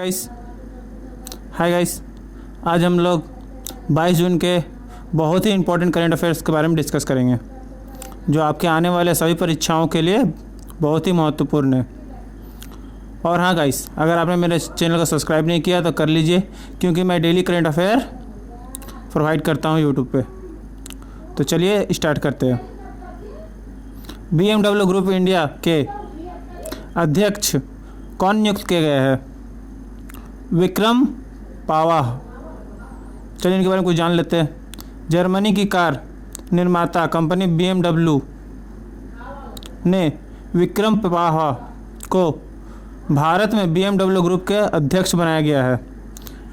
Guys hi guys, आज हम लोग 22 जून के बहुत ही इम्पोर्टेंट करंट अफेयर्स के बारे में डिस्कस करेंगे जो आपके आने वाले सभी परीक्षाओं के लिए बहुत ही महत्वपूर्ण है। और हाँ गाइस, अगर आपने मेरे चैनल को सब्सक्राइब नहीं किया तो कर लीजिए, क्योंकि मैं डेली करंट अफेयर प्रोवाइड करता हूँ यूट्यूब पे। तो चलिए स्टार्ट करते हैं। BMW ग्रुप इंडिया के अध्यक्ष कौन नियुक्त किए गए हैं? विक्रम पावा। चलिए इनके बारे में कुछ जान लेते हैं। जर्मनी की कार निर्माता कंपनी BMW ने विक्रम पावा को भारत में BMW ग्रुप के अध्यक्ष बनाया गया है।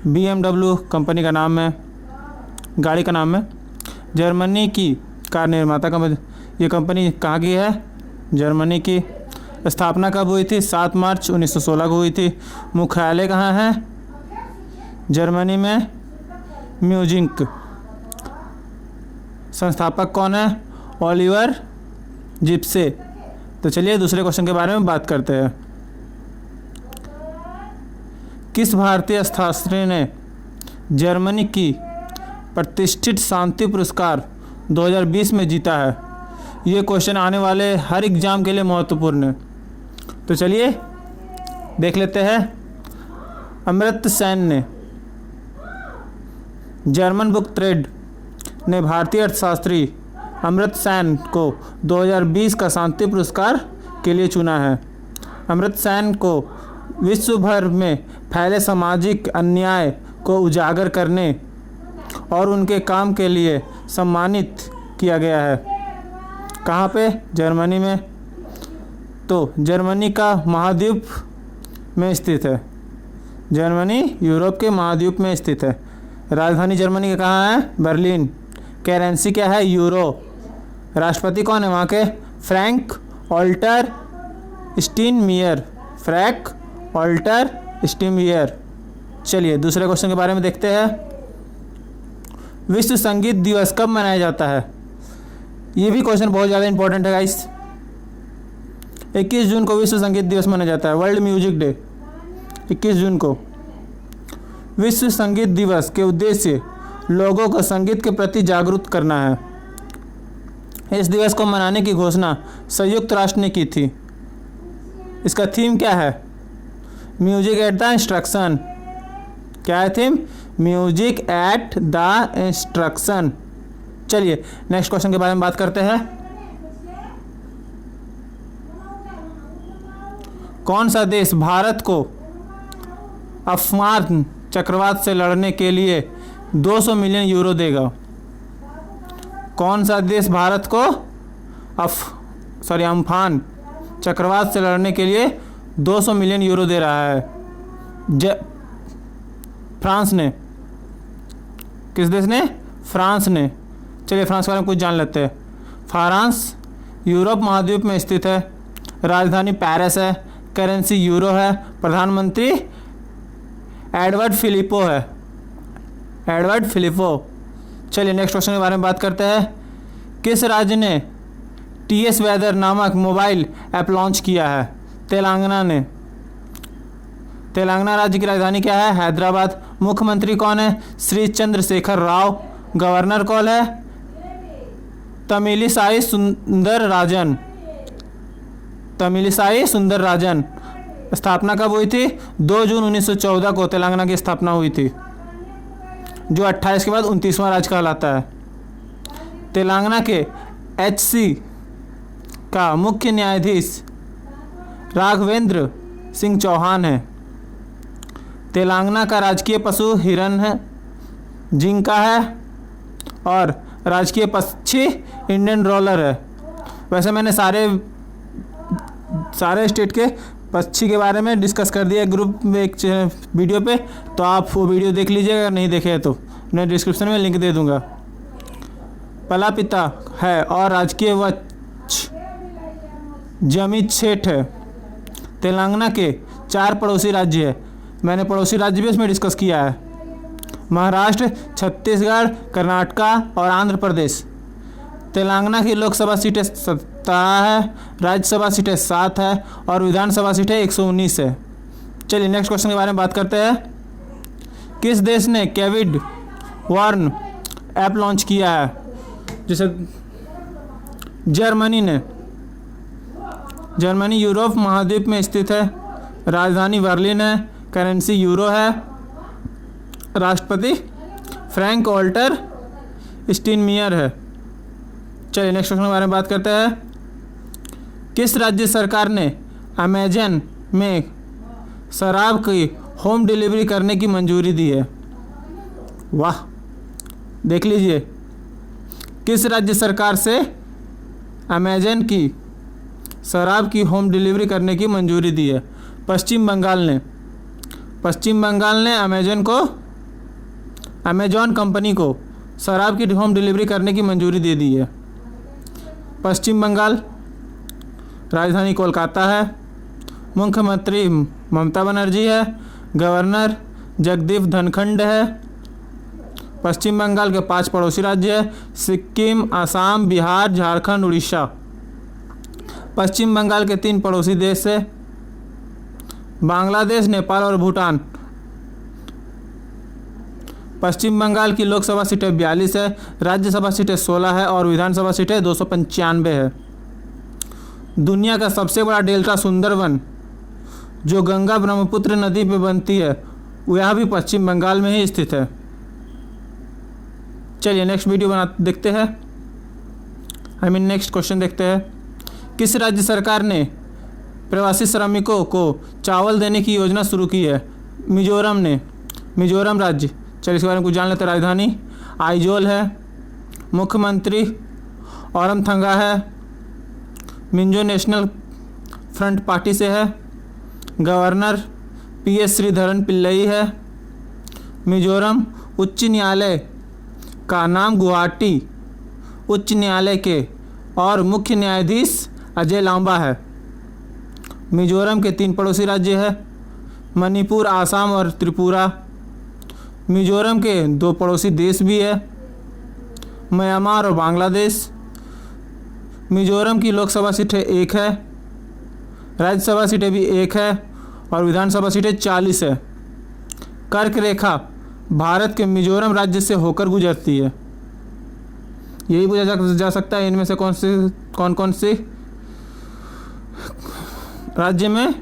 BMW कंपनी का नाम है, गाड़ी का नाम है। जर्मनी की कार निर्माता कंपनी, ये कंपनी कहाँ की है? जर्मनी की। स्थापना कब हुई थी? 7 मार्च 1916 को हुई थी। मुख्यालय कहाँ है? जर्मनी में म्यूजिक। संस्थापक कौन है? ओलिवर जिप्से। तो चलिए दूसरे क्वेश्चन के बारे में बात करते हैं। किस भारतीय अर्थशास्त्री ने जर्मनी की प्रतिष्ठित शांति पुरस्कार 2020 में जीता है? ये क्वेश्चन आने वाले हर एग्जाम के लिए महत्वपूर्ण है। तो चलिए देख लेते हैं। अमर्त्य सेन ने, जर्मन बुक ट्रेड ने भारतीय अर्थशास्त्री अमर्त्य सेन को 2020 का शांति पुरस्कार के लिए चुना है। अमर्त्य सेन को विश्व भर में फैले सामाजिक अन्याय को उजागर करने और उनके काम के लिए सम्मानित किया गया है। कहाँ पे? जर्मनी में। तो जर्मनी का महाद्वीप में स्थित है। जर्मनी यूरोप के महाद्वीप में स्थित है। राजधानी जर्मनी का कहाँ है? बर्लिन। करेंसी क्या है? यूरो। राष्ट्रपति कौन है वहाँ के? Frank Walter Steinmeier. Frank Walter Steinmeier. चलिए दूसरे क्वेश्चन के बारे में देखते हैं। विश्व संगीत दिवस कब मनाया जाता है? ये भी क्वेश्चन बहुत ज़्यादा इंपॉर्टेंट है गाइस। 21 जून को विश्व संगीत दिवस मनाया जाता है, वर्ल्ड म्यूजिक डे। 21 जून को विश्व संगीत दिवस के उद्देश्य लोगों को संगीत के प्रति जागरूक करना है। इस दिवस को मनाने की घोषणा संयुक्त राष्ट्र ने की थी। इसका थीम क्या है? Music at the instruction. क्या है theme? Music at the instruction. चलिए नेक्स्ट क्वेश्चन के बारे में बात करते हैं। कौन सा देश भारत को अफगान चक्रवात से लड़ने के लिए 200 मिलियन यूरो देगा? कौन सा देश भारत को अम्फान चक्रवात से लड़ने के लिए 200 मिलियन यूरो दे रहा है? फ्रांस ने। किस देश ने? फ्रांस ने। चलिए फ्रांस के बारे में कुछ जान लेते हैं। फ्रांस यूरोप महाद्वीप में स्थित है। राजधानी पेरिस है। करेंसी यूरो है। प्रधानमंत्री एडवर्ड फिलिपो है। Edward Filippo. चलिए नेक्स्ट क्वेश्चन के बारे में बात करते हैं। किस राज्य ने TS वेदर नामक मोबाइल ऐप लॉन्च किया है? तेलंगाना ने। तेलंगाना राज्य की राजधानी क्या है? हैदराबाद। मुख्यमंत्री कौन है? श्री चंद्रशेखर राव। गवर्नर कौन है? तमिलिसाई सुंदरराजन। तमिलिसाई सुंदरराजन। स्थापना कब हुई थी? 2 जून 1914 को तेलंगाना की स्थापना हुई थी, जो 28 के बाद 29वां राज्य कहलाता है। तेलंगाना के HC का मुख्य न्यायाधीश राघवेंद्र सिंह चौहान है। तेलंगाना का राजकीय पशु हिरन है, जिंका है, और राजकीय पक्षी इंडियन रोलर है। वैसे मैंने सारे स्टेट के पक्षी के बारे में डिस्कस कर दिया ग्रुप में एक वीडियो पे, तो आप वो वीडियो देख लीजिएगा। अगर नहीं देखे तो मैं डिस्क्रिप्शन में लिंक दे दूंगा। पलापिता है और राजकीय वृक्ष जमीछेट है। तेलंगाना के 4 पड़ोसी राज्य है। मैंने पड़ोसी राज्य भी इसमें डिस्कस किया है। महाराष्ट्र, छत्तीसगढ़, कर्नाटका और आंध्र प्रदेश। तेलंगाना की लोकसभा सीटें 17 है, राज्यसभा सीटें 7 है और विधानसभा सीटें 119 है। चलिए नेक्स्ट क्वेश्चन के बारे में बात करते हैं। किस देश ने केविड वार्न ऐप लॉन्च किया है? जैसे जर्मनी ने। जर्मनी यूरोप महाद्वीप में स्थित है। राजधानी बर्लिन है। करेंसी यूरो है। राष्ट्रपति फ्रैंक वॉल्टर स्टीनमियर है। चलिए नेक्स्ट क्वेश्चन के बारे में बात करते हैं। किस राज्य सरकार ने अमेजन में शराब की होम डिलीवरी करने की मंजूरी दी है? वाह, देख लीजिए, किस राज्य सरकार से अमेजन की शराब की होम डिलीवरी करने की मंजूरी दी है? पश्चिम बंगाल ने। पश्चिम बंगाल ने अमेजॉन कंपनी को शराब की होम डिलीवरी करने की मंजूरी दे दी है। पश्चिम बंगाल। राजधानी कोलकाता है। मुख्यमंत्री ममता बनर्जी है। गवर्नर जगदीप धनखड़ है। पश्चिम बंगाल के 5 पड़ोसी राज्य है, सिक्किम, असम, बिहार, झारखंड, उड़ीसा। पश्चिम बंगाल के 3 पड़ोसी देश है, बांग्लादेश, नेपाल और भूटान। पश्चिम बंगाल की लोकसभा सीटें 42 है, राज्यसभा सीटें 16 है और विधानसभा सीटें 295 है। दुनिया का सबसे बड़ा डेल्टा सुंदरवन जो गंगा ब्रह्मपुत्र नदी पे बनती है, वह भी पश्चिम बंगाल में ही स्थित है। चलिए नेक्स्ट वीडियो देखते हैं। नेक्स्ट क्वेश्चन देखते हैं। किस राज्य सरकार ने प्रवासी श्रमिकों को चावल देने की योजना शुरू की है? मिजोरम ने। मिजोरम राज्य। चलिए इसके बारे में कुछ जान लेते हैं। राजधानी आइजोल है। मुख्यमंत्री औरमथंगा है। मिंजो नेशनल फ्रंट पार्टी से है। गवर्नर PS श्रीधरन पिल्लई है। मिजोरम उच्च न्यायालय का नाम गुवाहाटी उच्च न्यायालय के और मुख्य न्यायाधीश अजय लांबा है। मिजोरम के 3 पड़ोसी राज्य है, मणिपुर, आसाम और त्रिपुरा। मिजोरम के 2 पड़ोसी देश भी है, म्यांमार और बांग्लादेश। मिजोरम की लोकसभा सीटें 1 है, राज्यसभा सीटें भी 1 है और विधानसभा सीटें 40 है। कर्क रेखा भारत के मिजोरम राज्य से होकर गुजरती है। यही पूछा जा सकता है इनमें से कौन कौन से राज्य में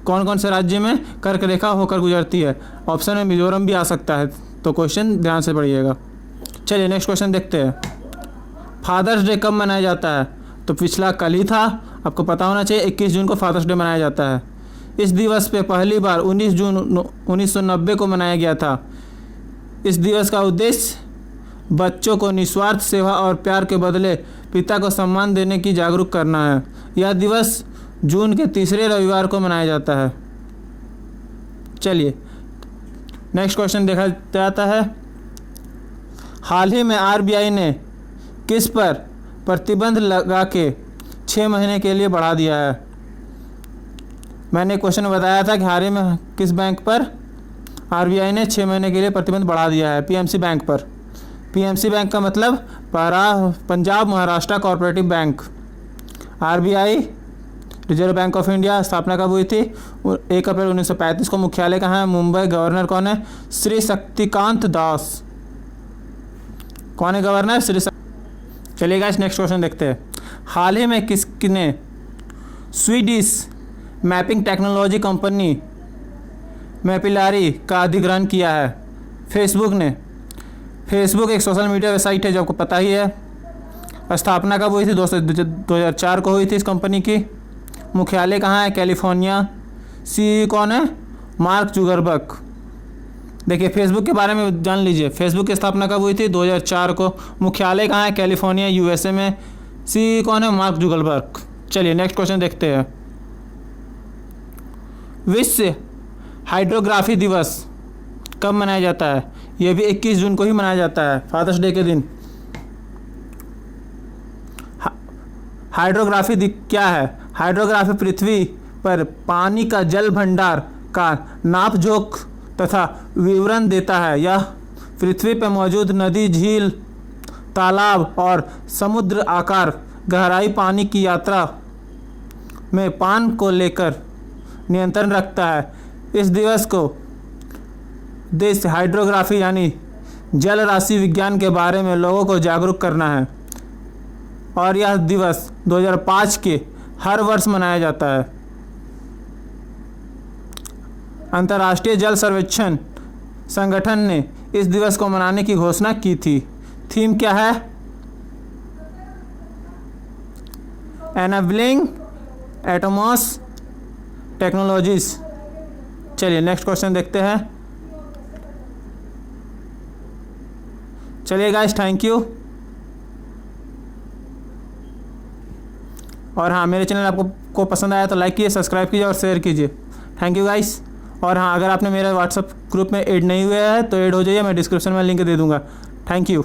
कौन कौन से राज्य में कर्क रेखा होकर गुजरती है। ऑप्शन में मिजोरम भी आ सकता है, तो क्वेश्चन ध्यान से पढ़िएगा। चलिए नेक्स्ट क्वेश्चन देखते हैं। फादर्स डे कब मनाया जाता है? तो पिछला कल ही था, आपको पता होना चाहिए। 21 जून को फादर्स डे मनाया जाता है। इस दिवस पे पहली बार 19 जून 1990 को मनाया गया था। इस दिवस का उद्देश्य बच्चों को निस्वार्थ सेवा और प्यार के बदले पिता को सम्मान देने की जागरूक करना है। यह दिवस जून के तीसरे रविवार को मनाया जाता है। चलिए नेक्स्ट क्वेश्चन देखा जाता है। हाल ही में RBI ने किस पर प्रतिबंध लगा के 6 महीने के लिए बढ़ा दिया है? मैंने क्वेश्चन में बताया था कि हाल ही में किस बैंक पर RBI ने 6 महीने के लिए प्रतिबंध बढ़ा दिया है? PMC बैंक पर। PMC बैंक का मतलब Punjab Maharashtra cooperative bank. RBI reserve bank of India स्थापना कब हुई थी? 1 अप्रैल 1935 को। मुख्यालय कहाँ है? मुंबई। गवर्नर कौन है? श्री शक्तिकांत दास। कौन है गवर्नर? चलिए गाइस नेक्स्ट क्वेश्चन देखते हैं। हाल ही में किसने स्वीडिश मैपिंग टेक्नोलॉजी कंपनी मैपिलारी का अधिग्रहण किया है? फेसबुक ने। फेसबुक एक सोशल मीडिया वेबसाइट है जो आपको पता ही है। स्थापना कब हुई थी? 2004 को हुई थी इस कंपनी की। मुख्यालय कहाँ है? कैलिफोर्निया। CEO कौन है? Mark Zuckerberg. देखिए फेसबुक के बारे में जान लीजिए। फेसबुक की स्थापना कब हुई थी? 2004 को। मुख्यालय कहाँ है? कैलिफोर्निया USA में। CEO कौन है? Mark Zuckerberg. चलिए नेक्स्ट क्वेश्चन देखते हैं। विश्व हाइड्रोग्राफी दिवस कब मनाया जाता है? यह भी 21 जून को ही मनाया जाता है, फादर्स डे के दिन। हाइड्रोग्राफी क्या है? हाइड्रोग्राफी पृथ्वी पर पानी का जल भंडार का नापजोख तथा विवरण देता है। यह पृथ्वी पर मौजूद नदी, झील, तालाब और समुद्र आकार गहराई पानी की यात्रा में पान को लेकर नियंत्रण रखता है। इस दिवस को देश हाइड्रोग्राफी यानी जल राशि विज्ञान के बारे में लोगों को जागरूक करना है और यह दिवस 2005 के हर वर्ष मनाया जाता है। अंतर्राष्ट्रीय जल सर्वेक्षण संगठन ने इस दिवस को मनाने की घोषणा की थी। थीम क्या है? Enabling Atmos technologies. चलिए नेक्स्ट क्वेश्चन देखते हैं। चलिए गाइस, थैंक यू। और हाँ, मेरे चैनल आपको पसंद आया तो लाइक कीजिए, सब्सक्राइब कीजिए और शेयर कीजिए। Thank you guys. और हाँ, अगर आपने मेरे व्हाट्सएप ग्रुप में ऐड नहीं हुआ है तो ऐड हो जाइए, मैं डिस्क्रिप्शन में लिंक दे दूँगा। Thank you.